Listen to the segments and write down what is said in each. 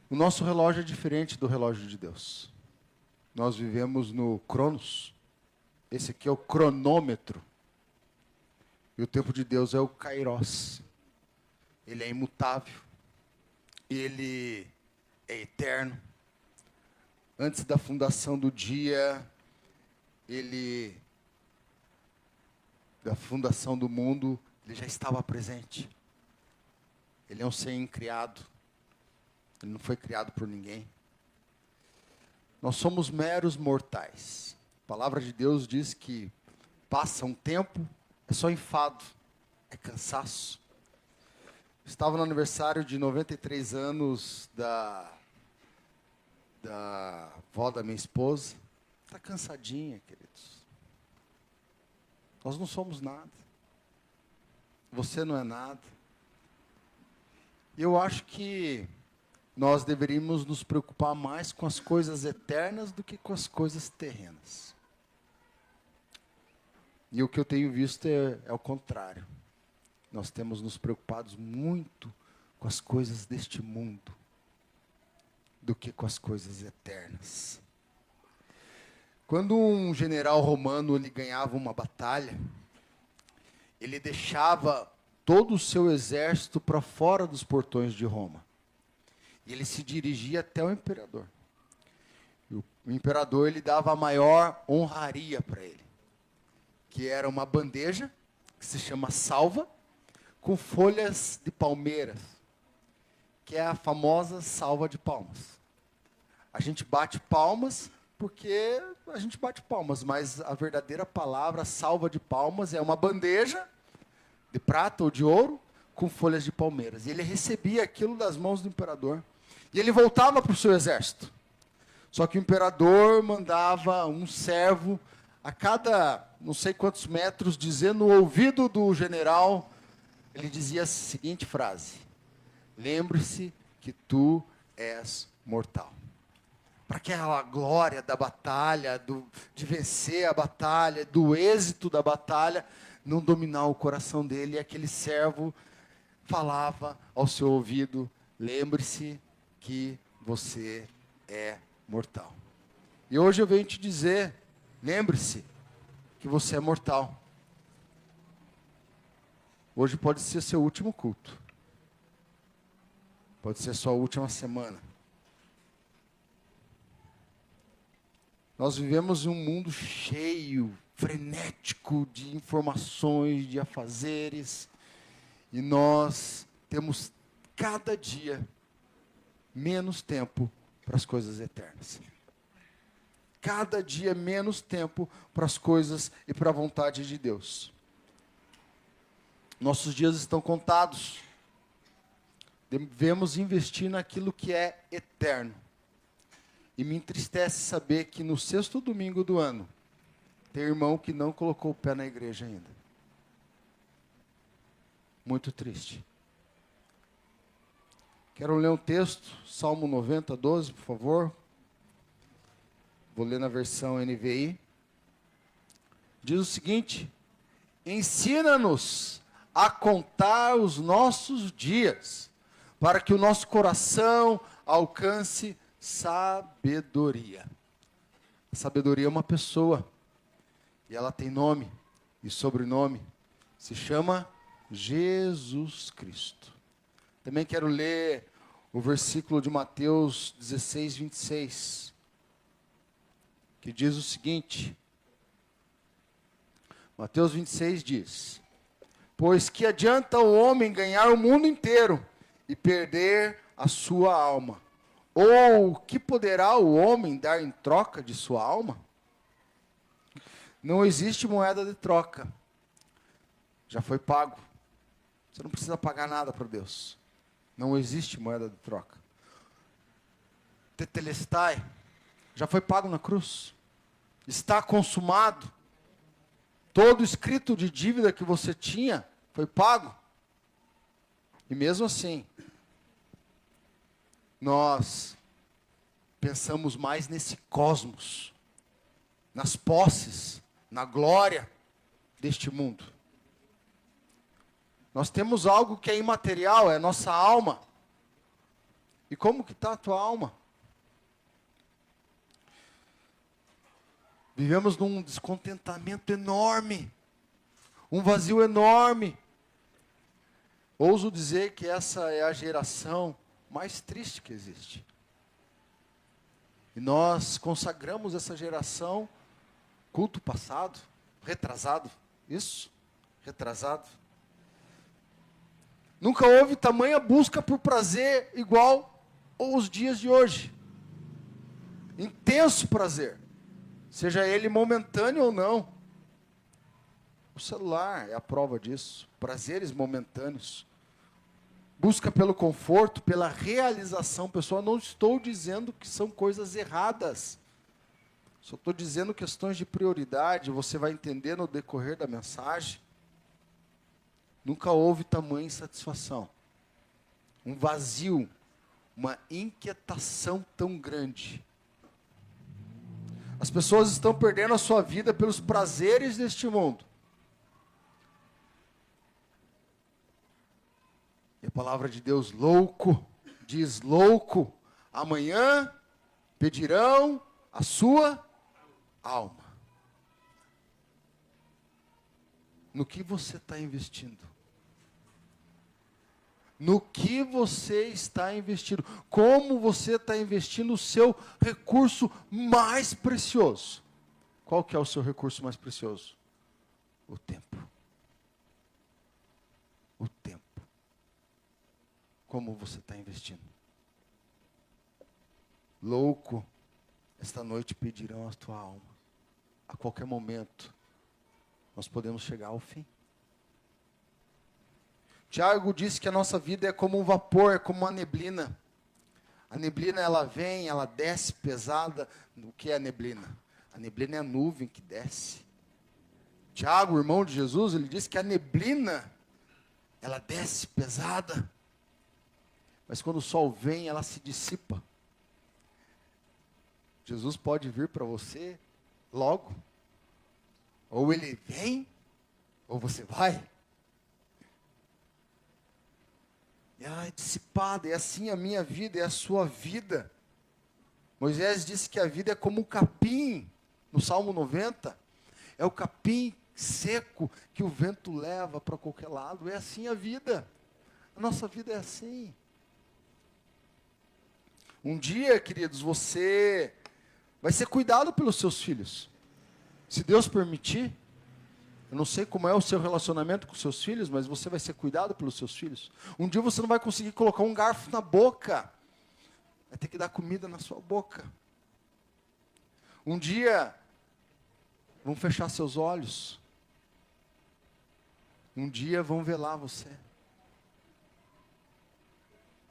O nosso relógio é diferente do relógio de Deus. Nós vivemos no Cronos. Esse aqui é o cronômetro. E o tempo de Deus é o Kairos. Ele é imutável. Ele é eterno. Antes da fundação do dia, da fundação do mundo, ele já estava presente. Ele é um ser incriado. Ele não foi criado por ninguém. Nós somos meros mortais. A palavra de Deus diz que passa um tempo, é só enfado, é cansaço. Estava no aniversário de 93 anos da avó da minha esposa. Está cansadinha, queridos. Nós não somos nada. Você não é nada. Eu acho que nós deveríamos nos preocupar mais com as coisas eternas do que com as coisas terrenas. E o que eu tenho visto é o contrário. Nós temos nos preocupados muito com as coisas deste mundo do que com as coisas eternas. Quando um general romano ele ganhava uma batalha, ele deixava todo o seu exército para fora dos portões de Roma. E ele se dirigia até o imperador. O imperador ele dava a maior honraria para ele, que era uma bandeja, que se chama salva, com folhas de palmeiras, que é a famosa salva de palmas. A gente bate palmas porque a gente bate palmas, mas a verdadeira palavra salva de palmas é uma bandeja de prata ou de ouro com folhas de palmeiras. E ele recebia aquilo das mãos do imperador. E ele voltava para o seu exército. Só que o imperador mandava um servo a cada não sei quantos metros, dizer no ouvido do general, ele dizia a seguinte frase: lembre-se que tu és mortal. Para aquela glória da batalha, de vencer a batalha, do êxito da batalha, não dominar o coração dele, e aquele servo falava ao seu ouvido: lembre-se que você é mortal. E hoje eu venho te dizer, lembre-se que você é mortal. Hoje pode ser seu último culto. Pode ser sua última semana. Nós vivemos em um mundo cheio, frenético de informações, de afazeres, e nós temos cada dia menos tempo para as coisas eternas. Cada dia menos tempo para as coisas e para a vontade de Deus. Nossos dias estão contados. Devemos investir naquilo que é eterno. E me entristece saber que no 6º domingo do ano, tem irmão que não colocou o pé na igreja ainda. Muito triste. Quero ler um texto, Salmo 90, 12, por favor. Vou ler na versão NVI. Diz o seguinte: ensina-nos a contar os nossos dias, para que o nosso coração alcance sabedoria. A sabedoria é uma pessoa, e ela tem nome e sobrenome. Se chama Jesus Cristo. Também quero ler o versículo de Mateus 16, 26, que diz o seguinte. Mateus 26 diz: pois que adianta o homem ganhar o mundo inteiro e perder a sua alma? Ou que poderá o homem dar em troca de sua alma? Não existe moeda de troca. Já foi pago. Você não precisa pagar nada para Deus. Não existe moeda de troca. Tetelestai, já foi pago na cruz. Está consumado. Todo escrito de dívida que você tinha foi pago. E mesmo assim, nós pensamos mais nesse cosmos, nas posses, na glória deste mundo. Nós temos algo que é imaterial, é a nossa alma. E como que está a tua alma? Vivemos num descontentamento enorme, um vazio enorme. Ouso dizer que essa é a geração mais triste que existe. E nós consagramos essa geração, culto passado, retrasado, isso, retrasado. Nunca houve tamanha busca por prazer igual aos dias de hoje. Intenso prazer, seja ele momentâneo ou não. O celular é a prova disso, prazeres momentâneos. Busca pelo conforto, pela realização. Pessoal, não estou dizendo que são coisas erradas. Só estou dizendo questões de prioridade, você vai entender no decorrer da mensagem. Nunca houve tamanha insatisfação. Um vazio, uma inquietação tão grande. As pessoas estão perdendo a sua vida pelos prazeres deste mundo. E a palavra de Deus, louco, diz louco, amanhã pedirão a sua alma. No que você está investindo? No que você está investindo? Como você está investindo o seu recurso mais precioso? Qual que é o seu recurso mais precioso? O tempo. O tempo. Como você está investindo? Louco, esta noite pedirão a tua alma. A qualquer momento, nós podemos chegar ao fim. Tiago disse que a nossa vida é como um vapor, é como uma neblina. A neblina, ela vem, ela desce pesada. O que é a neblina? A neblina é a nuvem que desce. Tiago, o irmão de Jesus, ele disse que a neblina, ela desce pesada. Mas quando o sol vem, ela se dissipa. Jesus pode vir para você logo. Ou ele vem, ou você vai. E ela é dissipada, é assim a minha vida, é a sua vida. Moisés disse que a vida é como um capim, no Salmo 90. É o capim seco que o vento leva para qualquer lado. É assim a vida. A nossa vida é assim. Um dia, queridos, você vai ser cuidado pelos seus filhos. Se Deus permitir. Eu não sei como é o seu relacionamento com os seus filhos, mas você vai ser cuidado pelos seus filhos. Um dia você não vai conseguir colocar um garfo na boca. Vai ter que dar comida na sua boca. Um dia vão fechar seus olhos. Um dia vão velar você.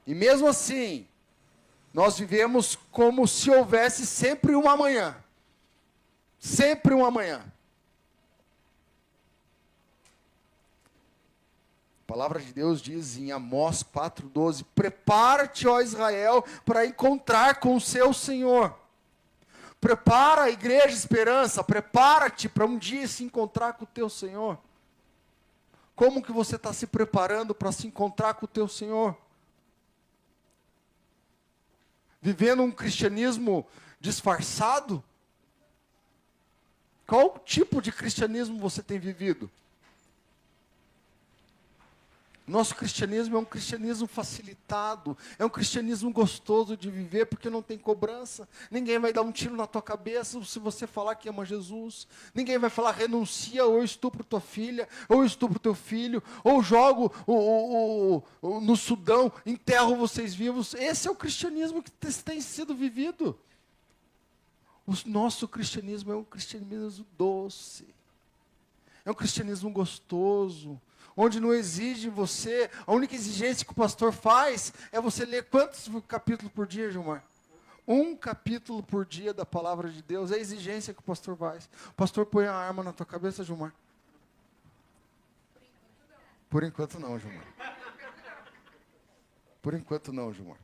E mesmo assim, nós vivemos como se houvesse sempre um amanhã. Sempre um amanhã. A palavra de Deus diz em Amós 4,12: prepara-te, ó Israel, para encontrar com o seu Senhor. Prepara a igreja Esperança, prepara-te para um dia se encontrar com o teu Senhor. Como que você está se preparando para se encontrar com o teu Senhor? Vivendo um cristianismo disfarçado? Qual tipo de cristianismo você tem vivido? Nosso cristianismo é um cristianismo facilitado, é um cristianismo gostoso de viver, porque não tem cobrança. Ninguém vai dar um tiro na tua cabeça se você falar que ama Jesus. Ninguém vai falar, renuncia, ou eu estupro tua filha, ou eu estupro teu filho, ou jogo no Sudão, enterro vocês vivos. Esse é o cristianismo que tem sido vivido. O nosso cristianismo é um cristianismo doce, é um cristianismo gostoso, onde não exige você, a única exigência que o pastor faz é você ler quantos capítulos por dia, Gilmar? Um capítulo por dia da palavra de Deus, é a exigência que o pastor faz. O pastor põe a arma na tua cabeça, Gilmar? Por enquanto não, Gilmar. Por enquanto não, Gilmar.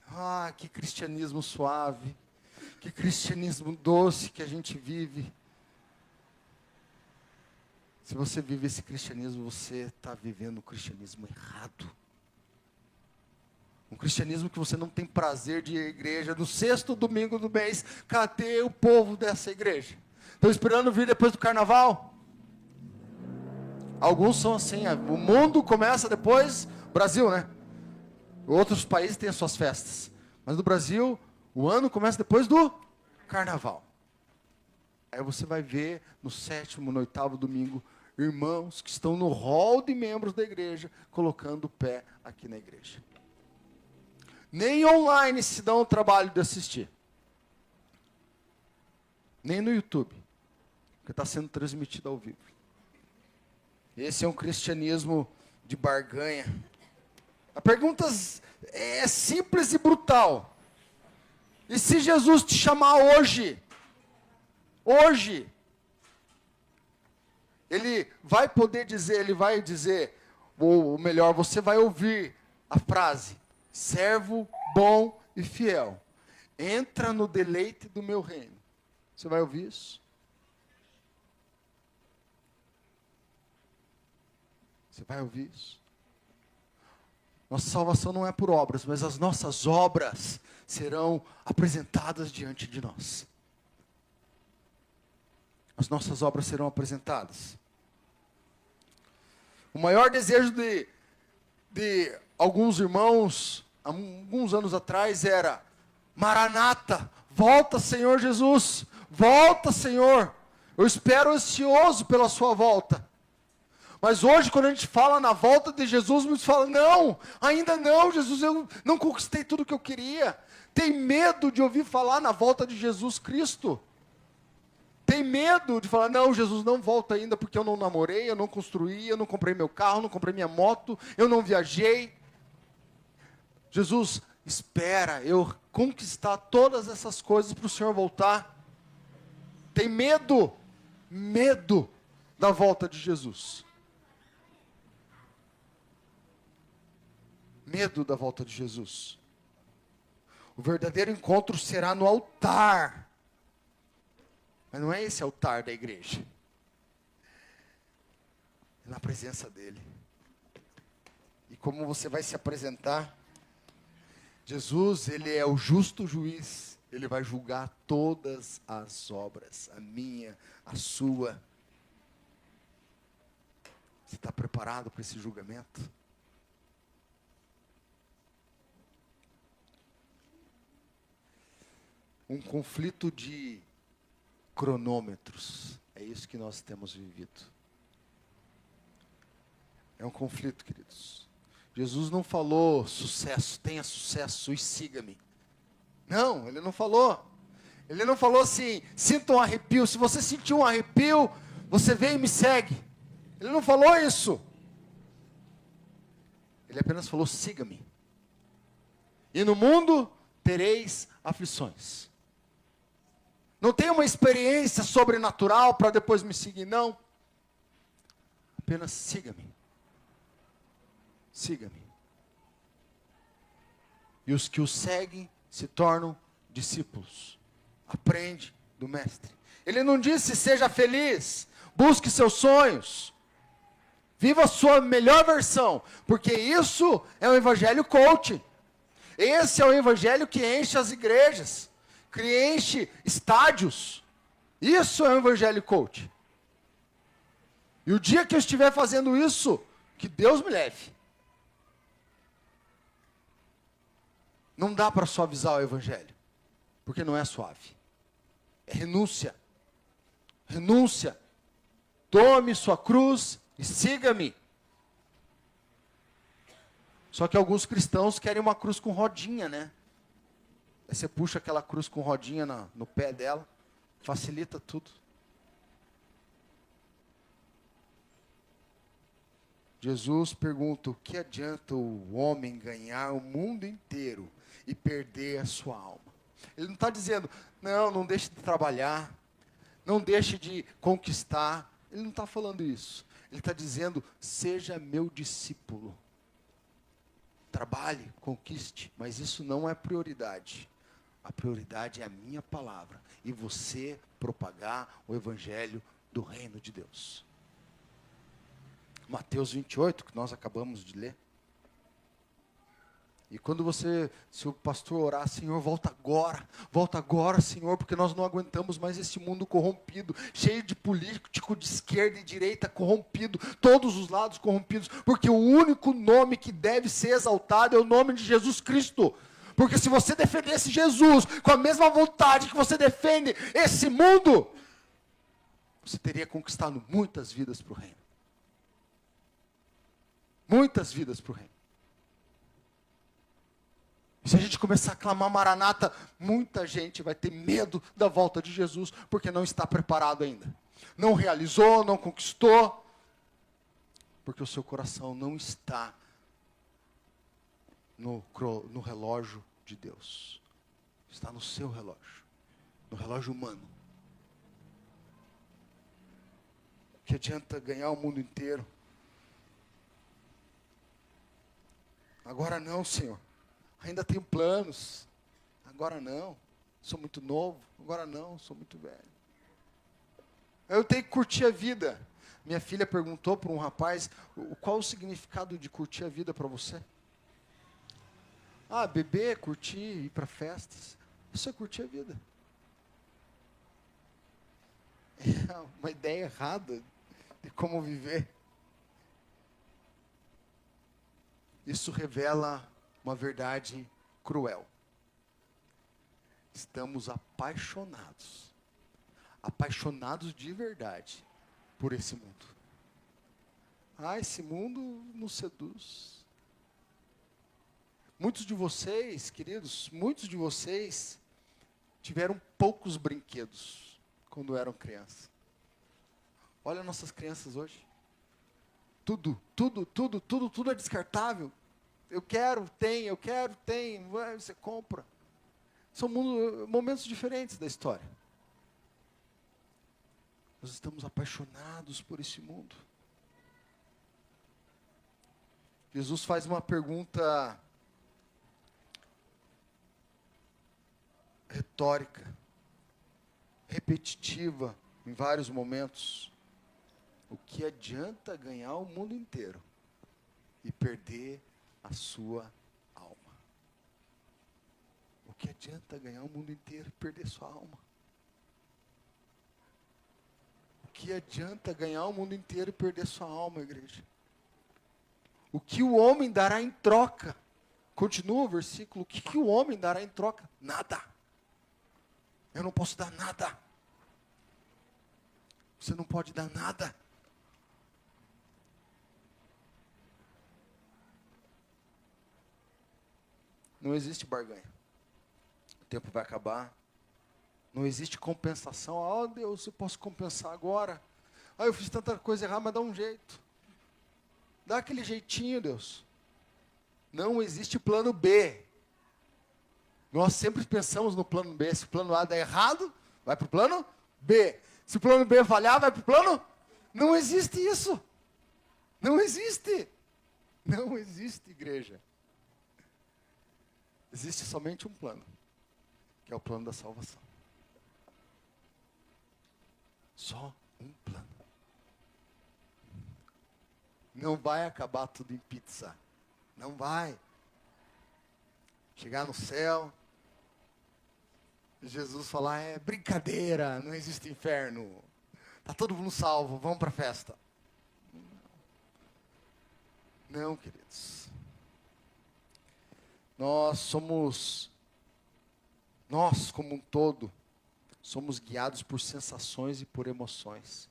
Ah, que cristianismo suave, que cristianismo doce que a gente vive. Se você vive esse cristianismo, você está vivendo o cristianismo errado. Um cristianismo que você não tem prazer de ir à igreja no sexto domingo do mês. Cadê o povo dessa igreja? Estão esperando vir depois do carnaval? Alguns são assim, o mundo começa depois, Brasil, né? Outros países têm as suas festas. Mas no Brasil, o ano começa depois do carnaval. Aí você vai ver no sétimo, no oitavo domingo, irmãos que estão no hall de membros da igreja, colocando o pé aqui na igreja. Nem online se dão o trabalho de assistir. Nem no YouTube, porque está sendo transmitido ao vivo. Esse é um cristianismo de barganha. A pergunta é simples e brutal. E se Jesus te chamar hoje, ele vai poder dizer, ele vai dizer, ou melhor, você vai ouvir a frase, servo bom e fiel, entra no deleite do meu reino. Você vai ouvir isso? Você vai ouvir isso? Nossa salvação não é por obras, mas as nossas obras serão apresentadas diante de nós. As nossas obras serão apresentadas. O maior desejo de alguns irmãos, há alguns anos atrás, era: Maranata, volta, Senhor Jesus, volta, Senhor. Eu espero ansioso pela sua volta. Mas hoje, quando a gente fala na volta de Jesus, muitos falam: não, ainda não, Jesus, eu não conquistei tudo o que eu queria. Tem medo de ouvir falar na volta de Jesus Cristo. Tem medo de falar: não, Jesus não volta ainda, porque eu não namorei, eu não construí, eu não comprei meu carro, não comprei minha moto, eu não viajei. Jesus, espera eu conquistar todas essas coisas para o Senhor voltar. Tem medo da volta de Jesus. Medo da volta de Jesus. O verdadeiro encontro será no altar. Mas não é esse altar da igreja. É na presença dele. E como você vai se apresentar? Jesus, ele é o justo juiz. Ele vai julgar todas as obras. A minha, a sua. Você está preparado para esse julgamento? Um conflito de cronômetros. É isso que nós temos vivido. É um conflito, queridos. Jesus não falou sucesso, tenha sucesso e siga-me. Não, ele não falou. Ele não falou assim, sinta um arrepio. Se você sentir um arrepio, você vem e me segue. Ele não falou isso. Ele apenas falou: siga-me. E no mundo tereis aflições. Não tem uma experiência sobrenatural para depois me seguir, não. Apenas siga-me. Siga-me. E os que o seguem se tornam discípulos. Aprende do mestre. Ele não disse: seja feliz, busque seus sonhos, viva a sua melhor versão, porque isso é o evangelho coach. Esse é o evangelho que enche as igrejas, que enche estádios. Isso é o evangelho coach. E o dia que eu estiver fazendo isso, que Deus me leve. Não dá para suavizar o evangelho, porque não é suave. É renúncia. Renúncia. Tome sua cruz e siga-me. Só que alguns cristãos querem uma cruz com rodinha, né? Aí você puxa aquela cruz com rodinha no pé dela, facilita tudo. Jesus pergunta: o que adianta o homem ganhar o mundo inteiro e perder a sua alma? Ele não está dizendo: não deixe de trabalhar, não deixe de conquistar. Ele não está falando isso. Ele está dizendo: seja meu discípulo. Trabalhe, conquiste, mas isso não é prioridade. A prioridade é a minha palavra e você propagar o evangelho do reino de Deus. Mateus 28, que nós acabamos de ler. E quando se o pastor orar, Senhor, volta agora, Senhor, porque nós não aguentamos mais esse mundo corrompido, cheio de político de esquerda e direita corrompido, todos os lados corrompidos, porque o único nome que deve ser exaltado é o nome de Jesus Cristo. Porque se você defendesse Jesus com a mesma vontade que você defende esse mundo, você teria conquistado muitas vidas para o reino. Muitas vidas para o reino. E se a gente começar a clamar Maranata, muita gente vai ter medo da volta de Jesus, porque não está preparado ainda. Não realizou, não conquistou, porque o seu coração não está no relógio de Deus. Está no seu relógio, no relógio humano. O que adianta ganhar o mundo inteiro? Agora não, Senhor. Ainda tenho planos. Agora não. Sou muito novo. Agora não. Sou muito velho. Eu tenho que curtir a vida. Minha filha perguntou para um rapaz, qual o significado de curtir a vida para você? Ah, beber, curtir, ir para festas. Isso é curtir a vida. É uma ideia errada de como viver. Isso revela uma verdade cruel. Estamos apaixonados de verdade por esse mundo. Ah, esse mundo nos seduz. Muitos de vocês, queridos, tiveram poucos brinquedos quando eram crianças. Olha nossas crianças hoje. Tudo é descartável. Eu quero, tem, você compra. São momentos diferentes da história. Nós estamos apaixonados por esse mundo. Jesus faz uma pergunta retórica, repetitiva, em vários momentos. O que adianta ganhar o mundo inteiro e perder a sua alma? O que adianta ganhar o mundo inteiro e perder sua alma? O que adianta ganhar o mundo inteiro e perder sua alma, igreja? O que o homem dará em troca? Continua o versículo. O que o homem dará em troca? Nada. Eu não posso dar nada. Você não pode dar nada. Não existe barganha. O tempo vai acabar. Não existe compensação. Oh, Deus, eu posso compensar agora. Ah, eu fiz tanta coisa errada, mas dá um jeito. Dá aquele jeitinho, Deus. Não existe plano B. Nós sempre pensamos no plano B. Se o plano A der errado, vai para o plano B. Se o plano B falhar, vai para o plano... Não existe isso. Não existe. Não existe, igreja. Existe somente um plano, que é o plano da salvação. Só um plano. Não vai acabar tudo em pizza. Não vai. Chegar no céu, Jesus falar, é brincadeira, não existe inferno. Está todo mundo salvo, vamos para a festa. Não, queridos. Nós como um todo, somos guiados por sensações e por emoções.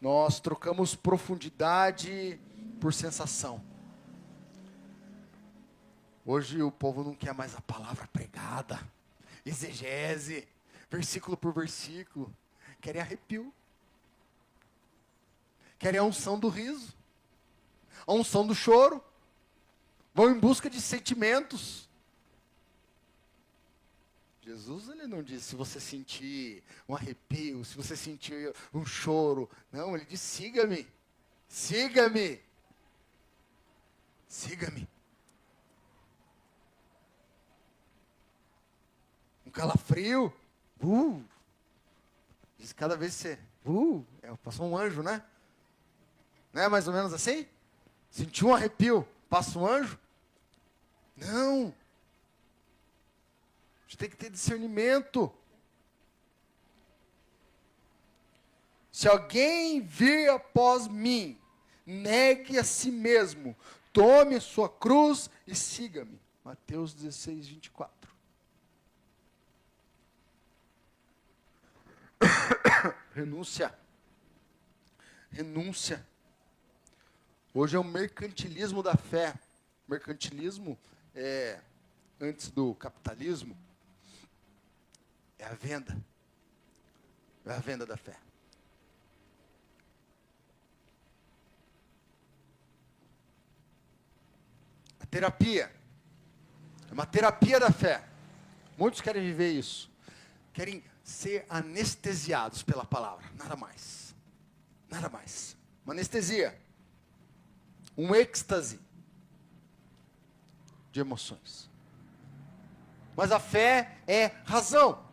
Nós trocamos profundidade por sensação. Hoje o povo não quer mais a palavra pregada, exegese, versículo por versículo. Querem arrepio. Querem a unção do riso, a unção do choro. Vão em busca de sentimentos. Jesus, ele não disse, se você sentir um arrepio, se você sentir um choro. Não, ele disse, siga-me. Siga-me. Siga-me. Um calafrio. Diz cada vez que você... passou um anjo, né? Não é mais ou menos assim? Sentiu um arrepio, passa um anjo. Não. A gente tem que ter discernimento. Se alguém vir após mim, negue a si mesmo, tome a sua cruz e siga-me. Mateus 16, 24. Renúncia. Renúncia. Hoje é o mercantilismo da fé. Mercantilismo é, antes do capitalismo, é a venda. É a venda da fé. A terapia. É uma terapia da fé. Muitos querem viver isso. Querem ser anestesiados pela palavra. Nada mais. Nada mais. Uma anestesia. Um êxtase de emoções. Mas a fé é razão.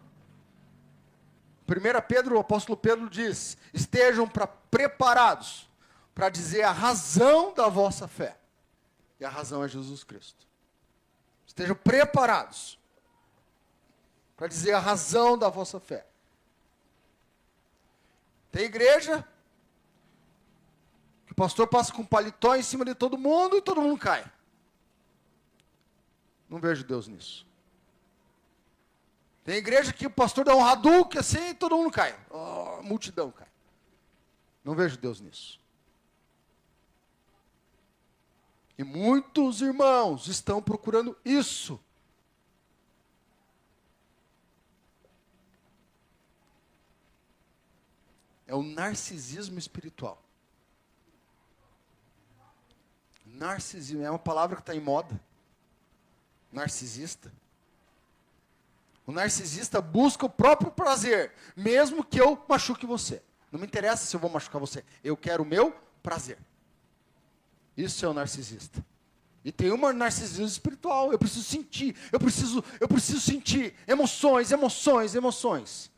1 Pedro, o apóstolo Pedro diz, estejam preparados para dizer a razão da vossa fé. E a razão é Jesus Cristo. Estejam preparados para dizer a razão da vossa fé. Tem igreja que o pastor passa com paletó em cima de todo mundo e todo mundo cai. Não vejo Deus nisso. Tem igreja que o pastor dá um Hadouken assim e todo mundo cai. Oh, a multidão cai. Não vejo Deus nisso. E muitos irmãos estão procurando isso. É o narcisismo espiritual. Narcisismo é uma palavra que está em moda. Narcisista. O narcisista busca o próprio prazer, mesmo que eu machuque você. Não me interessa se eu vou machucar você. Eu quero o meu prazer. Isso é o narcisista. E tem um narcisismo espiritual. Eu preciso sentir. Eu preciso sentir emoções, emoções, emoções.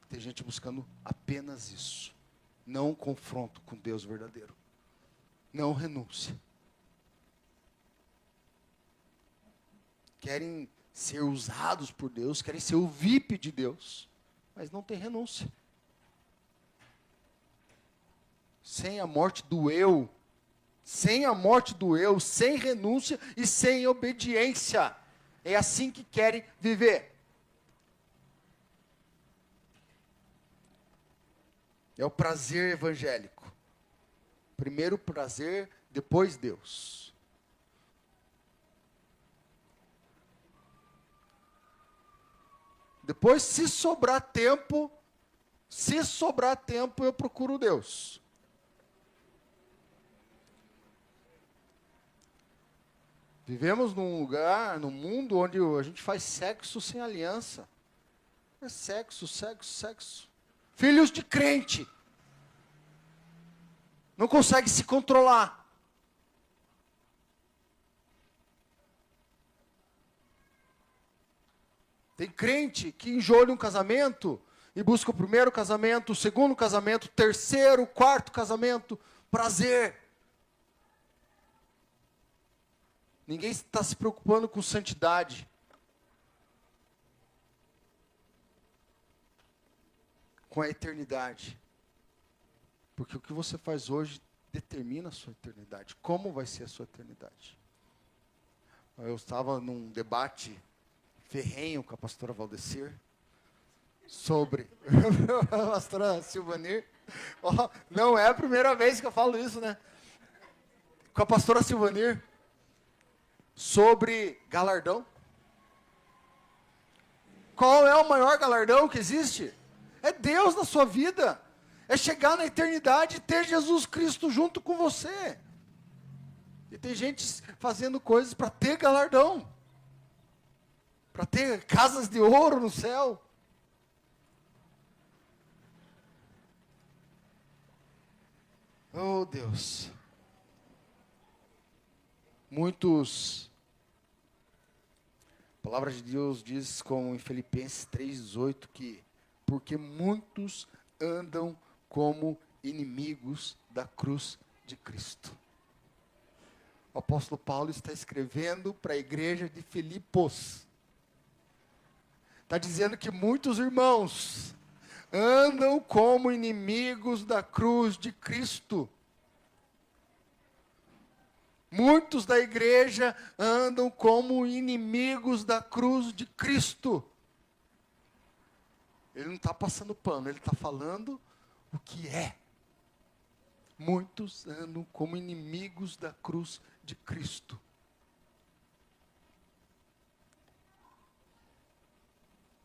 Tem gente buscando apenas isso. Não confronto com Deus verdadeiro. Não renúncia. Querem ser usados por Deus, querem ser o VIP de Deus, mas não tem renúncia. Sem a morte do eu, sem renúncia e sem obediência. É assim que querem viver. É o prazer evangélico. Primeiro prazer, depois Deus. Depois, se sobrar tempo, eu procuro Deus. Vivemos num lugar, num mundo onde a gente faz sexo sem aliança. É sexo, sexo, sexo. Filhos de crente. Não consegue se controlar. Tem crente que enjoa de um casamento e busca o primeiro casamento, o segundo casamento, o terceiro, o quarto casamento, prazer. Ninguém está se preocupando com santidade. Com a eternidade. Porque o que você faz hoje determina a sua eternidade. Como vai ser a sua eternidade? Eu estava num debate ferrenho com a pastora Valdecir sobre a pastora Silvanir. Oh, não é a primeira vez que eu falo isso, né? Com a pastora Silvanir sobre galardão. Qual é o maior galardão que existe? É Deus na sua vida. É chegar na eternidade e ter Jesus Cristo junto com você. E tem gente fazendo coisas para ter galardão. Para ter casas de ouro no céu. Oh, Deus. Muitos. A palavra de Deus diz, como em Filipenses 3,18, que porque muitos andam como inimigos da cruz de Cristo. O apóstolo Paulo está escrevendo para a igreja de Filipos. Está dizendo que muitos irmãos andam como inimigos da cruz de Cristo. Muitos da igreja andam como inimigos da cruz de Cristo. Ele não está passando pano, ele está falando o que é. Muitos andam como inimigos da cruz de Cristo.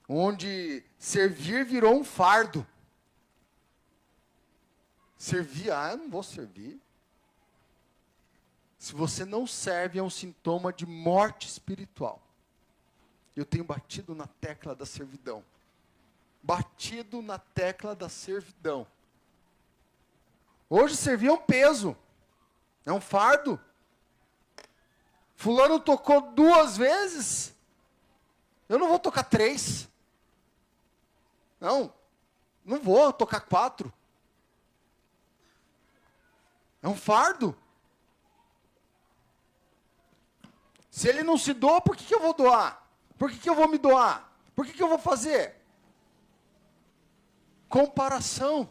Onde servir virou um fardo. Servir, eu não vou servir. Se você não serve, é um sintoma de morte espiritual. Eu tenho batido na tecla da servidão. Batido na tecla da servidão. Hoje servir é um peso. É um fardo. Fulano tocou 2 vezes. Eu não vou tocar 3. Não vou tocar 4. É um fardo. Se ele não se doa, por que eu vou doar? Por que eu vou me doar? Por que eu vou fazer? Comparação.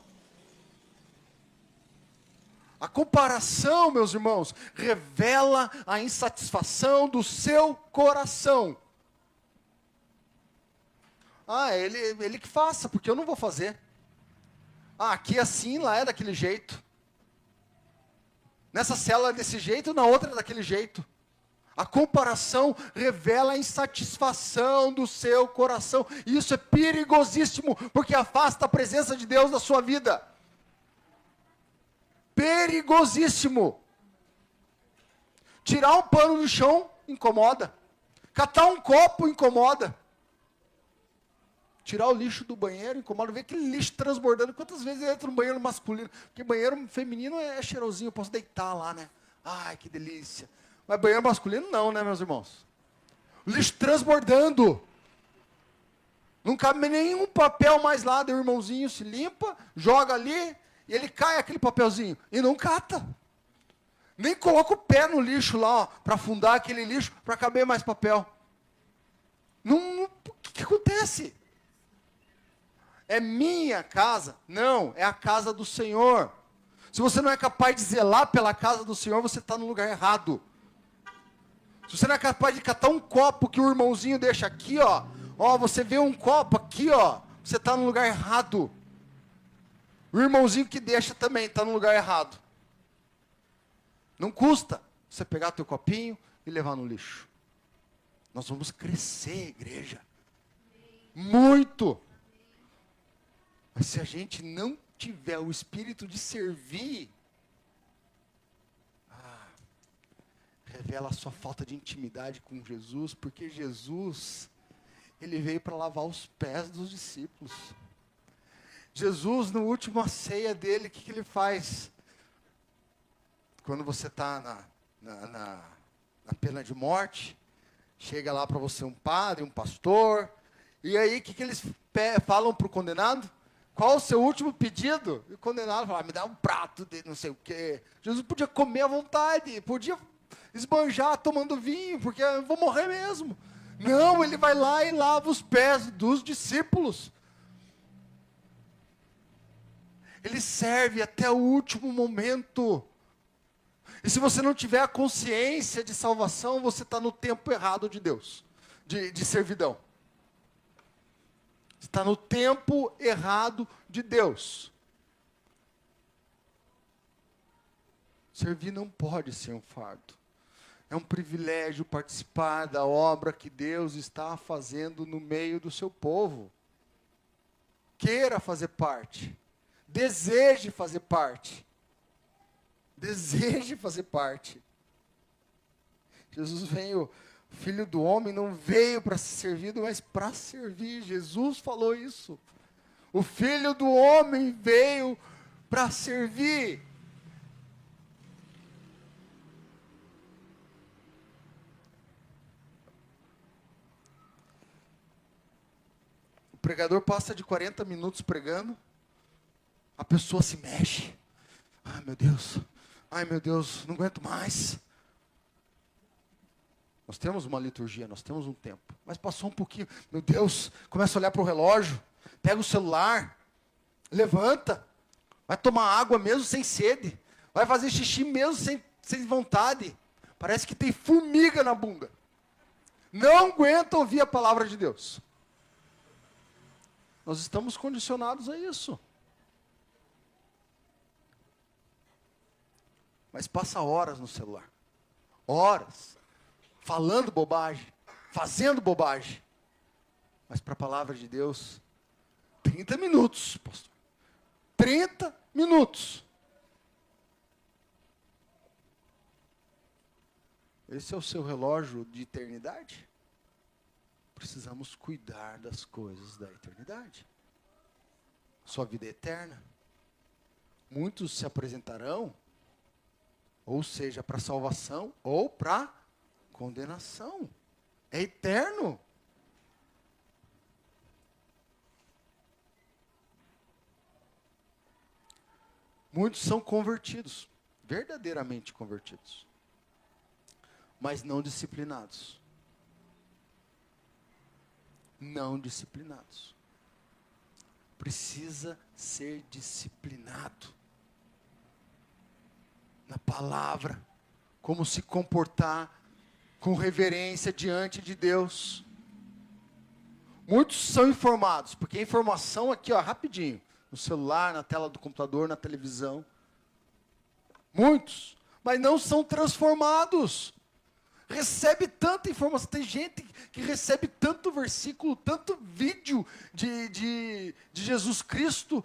A comparação, meus irmãos, revela a insatisfação do seu coração. Ele que faça, porque eu não vou fazer. Aqui é assim, lá é daquele jeito. Nessa célula é desse jeito, na outra é daquele jeito. A comparação revela a insatisfação do seu coração. E isso é perigosíssimo, porque afasta a presença de Deus da sua vida. Perigosíssimo. Tirar um pano do chão incomoda. Catar um copo incomoda. Tirar o lixo do banheiro incomoda. Ver aquele lixo transbordando. Quantas vezes eu entro no banheiro masculino? Porque banheiro feminino é cheirosinho, eu posso deitar lá, né? Ai, que delícia. Mas banheiro masculino não, né, meus irmãos? O lixo transbordando. Não cabe nenhum papel mais lá. O irmãozinho se limpa, joga ali, e ele cai aquele papelzinho. E não cata. Nem coloca o pé no lixo lá, para afundar aquele lixo, para caber mais papel. O que acontece? É minha casa? Não, é a casa do Senhor. Se você não é capaz de zelar pela casa do Senhor, você está no lugar errado. Se você não é capaz de catar um copo que o irmãozinho deixa aqui, você vê um copo aqui, você está no lugar errado. O irmãozinho que deixa também está no lugar errado. Não custa você pegar teu copinho e levar no lixo. Nós vamos crescer, igreja. Muito. Mas se a gente não tiver o espírito de servir, revela a sua falta de intimidade com Jesus, porque Jesus, ele veio para lavar os pés dos discípulos. Jesus, no último ceia dele, o que ele faz? Quando você está na pena de morte, chega lá para você um padre, um pastor, e aí o que eles falam para o condenado? Qual o seu último pedido? E o condenado fala, me dá um prato de não sei o quê. Jesus podia comer à vontade, podia esbanjar tomando vinho, porque eu vou morrer mesmo. Não, ele vai lá e lava os pés dos discípulos. Ele serve até o último momento. E se você não tiver a consciência de salvação, você está no tempo errado de Deus, de servidão. Está no tempo errado de Deus. Servir não pode ser um fardo. É um privilégio participar da obra que Deus está fazendo no meio do seu povo. Queira fazer parte. Deseje fazer parte. Deseje fazer parte. Jesus veio, Filho do Homem não veio para ser servido, mas para servir. Jesus falou isso. O Filho do Homem veio para servir. O pregador passa de 40 minutos pregando, a pessoa se mexe. Ai meu Deus, não aguento mais. Nós temos uma liturgia, nós temos um tempo. Mas passou um pouquinho. Meu Deus, começa a olhar para o relógio. Pega o celular. Levanta. Vai tomar água mesmo sem sede. Vai fazer xixi mesmo sem vontade. Parece que tem formiga na bunda. Não aguenta ouvir a palavra de Deus. Nós estamos condicionados a isso. Mas passa horas no celular. Horas. Falando bobagem. Fazendo bobagem. Mas para a palavra de Deus, 30 minutos, pastor. 30 minutos. Esse é o seu relógio de eternidade? Precisamos cuidar das coisas da eternidade. Sua vida é eterna. Muitos se apresentarão, ou seja, para salvação, ou para condenação. É eterno. Muitos são convertidos, verdadeiramente convertidos, mas não disciplinados. Não disciplinados. Precisa ser disciplinado na palavra, como se comportar com reverência diante de Deus. Muitos são informados, porque a informação aqui, ó, rapidinho, no celular, na tela do computador, na televisão. Muitos, mas não são transformados. Recebe tanta informação. Tem gente que recebe tanto versículo, tanto vídeo de Jesus Cristo,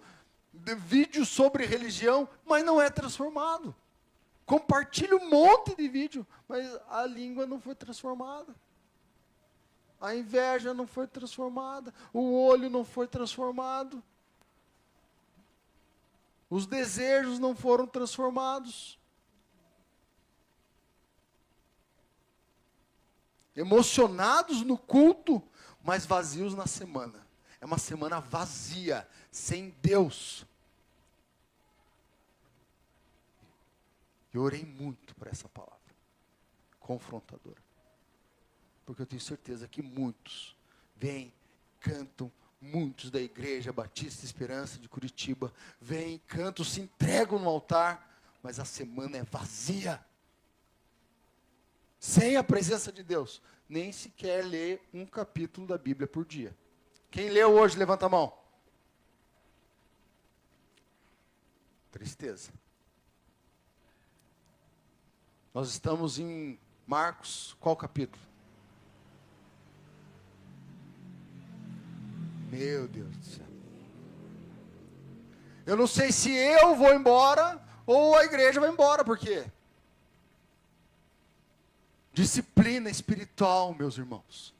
de vídeo sobre religião, mas não é transformado. Compartilha um monte de vídeo, mas a língua não foi transformada. A inveja não foi transformada. O olho não foi transformado. Os desejos não foram transformados. Emocionados no culto, mas vazios na semana. É uma semana vazia, sem Deus. Eu orei muito por essa palavra, confrontadora. Porque eu tenho certeza que muitos vêm, cantam, muitos da Igreja Batista Esperança de Curitiba, vêm, cantam, se entregam no altar, mas a semana é vazia. Sem a presença de Deus, nem sequer lê um capítulo da Bíblia por dia. Quem leu hoje, levanta a mão. Tristeza. Nós estamos em Marcos, qual capítulo? Meu Deus do céu. Eu não sei se eu vou embora ou a igreja vai embora, por quê? Disciplina espiritual, meus irmãos.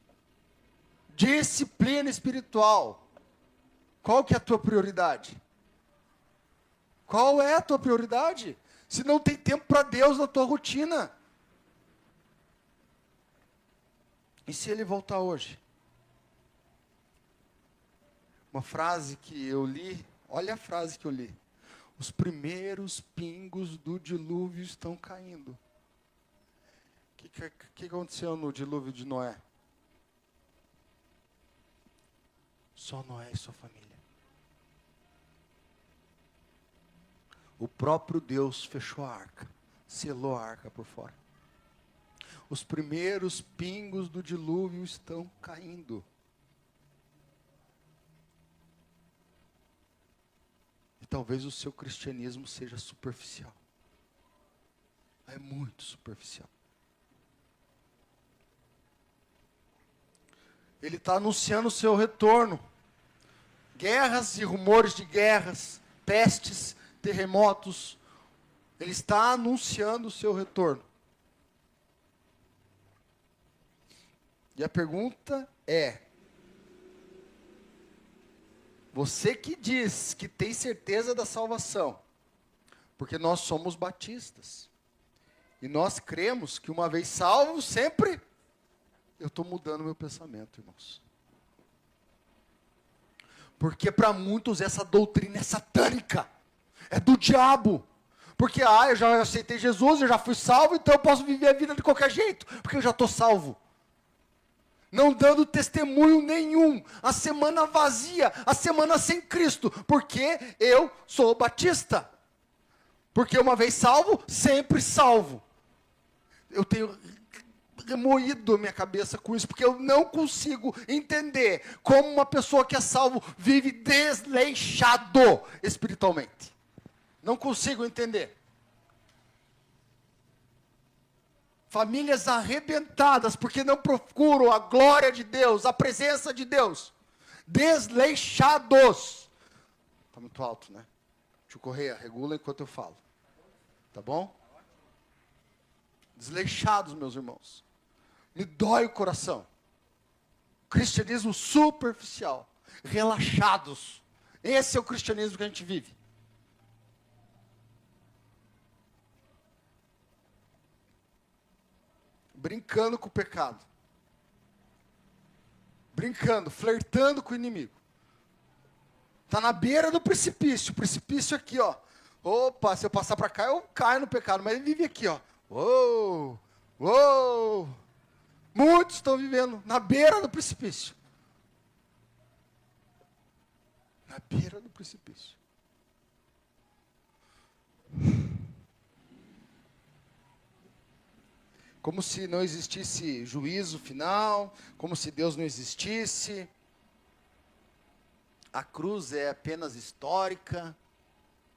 Disciplina espiritual. Qual que é a tua prioridade? Qual é a tua prioridade? Se não tem tempo para Deus na tua rotina. E se ele voltar hoje? Uma frase que eu li, olha a frase que eu li. Os primeiros pingos do dilúvio estão caindo. O que aconteceu no dilúvio de Noé? Só Noé e sua família. O próprio Deus fechou a arca, selou a arca por fora. Os primeiros pingos do dilúvio estão caindo. E talvez o seu cristianismo seja superficial. É muito superficial. Ele está anunciando o seu retorno. Guerras e rumores de guerras, pestes, terremotos. Ele está anunciando o seu retorno. E a pergunta é: você que diz que tem certeza da salvação, porque nós somos batistas, e nós cremos que uma vez salvo, sempre... Eu estou mudando meu pensamento, irmãos. Porque para muitos essa doutrina é satânica. É do diabo. Porque, eu já aceitei Jesus, eu já fui salvo, então eu posso viver a vida de qualquer jeito. Porque eu já estou salvo. não dando testemunho nenhum, a semana vazia, a semana sem Cristo, porque eu sou batista. Porque uma vez salvo, sempre salvo. Eu tenho remoído minha cabeça com isso, porque eu não consigo entender como uma pessoa que é salvo vive desleixado espiritualmente. Não consigo entender. Famílias arrebentadas, porque não procuram a glória de Deus, a presença de Deus. Desleixados. Está muito alto, né? Tio Correia, regula enquanto eu falo. Tá bom? Desleixados, meus irmãos. Me dói o coração. Cristianismo superficial. Relaxados. Esse é o cristianismo que a gente vive. Brincando com o pecado. Brincando, flertando com o inimigo. Está na beira do precipício. O precipício aqui, ó. Opa, se eu passar para cá, eu caio no pecado. Mas ele vive aqui, ó. Uou, uou. Muitos estão vivendo na beira do precipício. Na beira do precipício. Como se não existisse juízo final, como se Deus não existisse. A cruz é apenas histórica.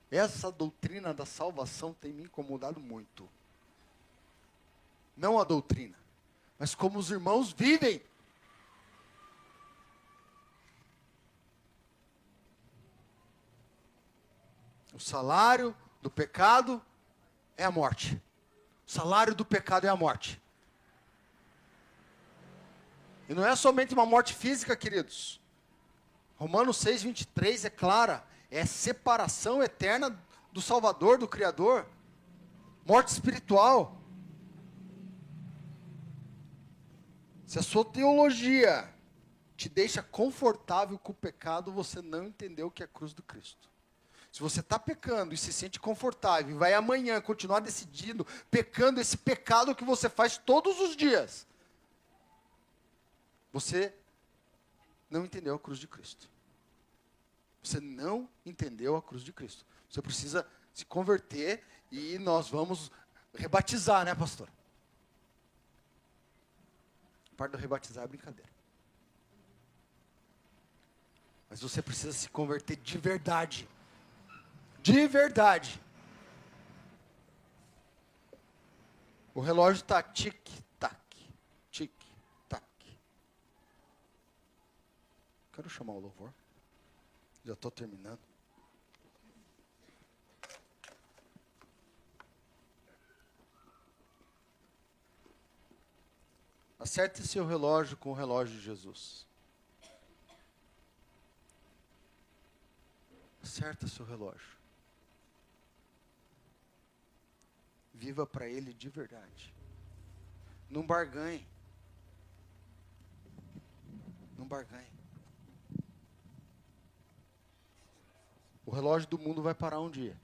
Essa doutrina da salvação tem me incomodado muito. Não a doutrina, mas como os irmãos vivem. O salário do pecado é a morte. O salário do pecado é a morte. E não é somente uma morte física, queridos. Romanos 6:23 é clara. É separação eterna do Salvador, do Criador. Morte espiritual. Se a sua teologia te deixa confortável com o pecado, você não entendeu o que é a cruz do Cristo. Se você está pecando e se sente confortável, e vai amanhã continuar decidindo, pecando esse pecado que você faz todos os dias, você não entendeu a cruz de Cristo. Você não entendeu a cruz de Cristo. Você precisa se converter e nós vamos rebatizar, né, pastor? A parte do rebatizar é brincadeira. Mas você precisa se converter de verdade. De verdade. O relógio está tic-tac, tic-tac. Quero chamar o louvor. Já estou terminando. Acerte seu relógio com o relógio de Jesus. Acerta seu relógio. Viva para Ele de verdade. Não barganhe. Não barganhe. O relógio do mundo vai parar um dia.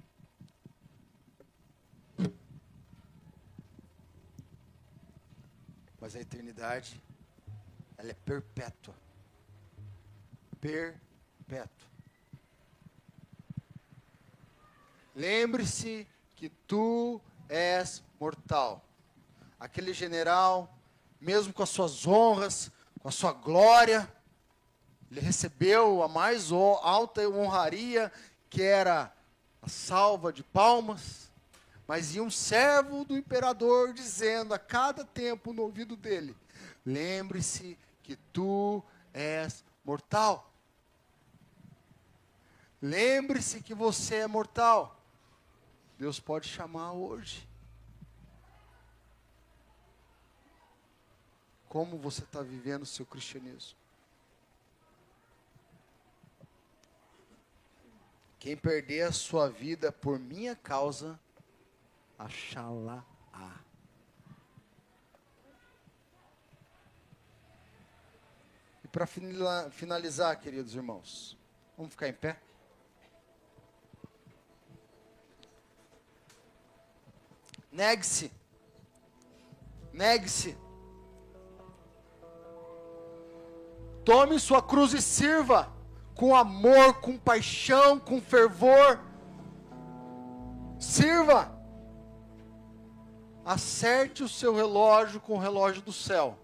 Mas a eternidade, ela é perpétua. Perpétua. Lembre-se que tu és mortal. Aquele general, mesmo com as suas honras, com a sua glória, ele recebeu a mais alta honraria, que era a salva de palmas, mas ia um servo do imperador dizendo a cada tempo no ouvido dele: lembre-se que tu és mortal. Lembre-se que você é mortal. Deus pode chamar hoje. Como você está vivendo o seu cristianismo? Quem perder a sua vida por minha causa, achá-la-á. E para finalizar, queridos irmãos, vamos ficar em pé? Negue-se. Negue-se. Tome sua cruz e sirva com amor, com paixão, com fervor. Sirva. Acerte o seu relógio com o relógio do céu.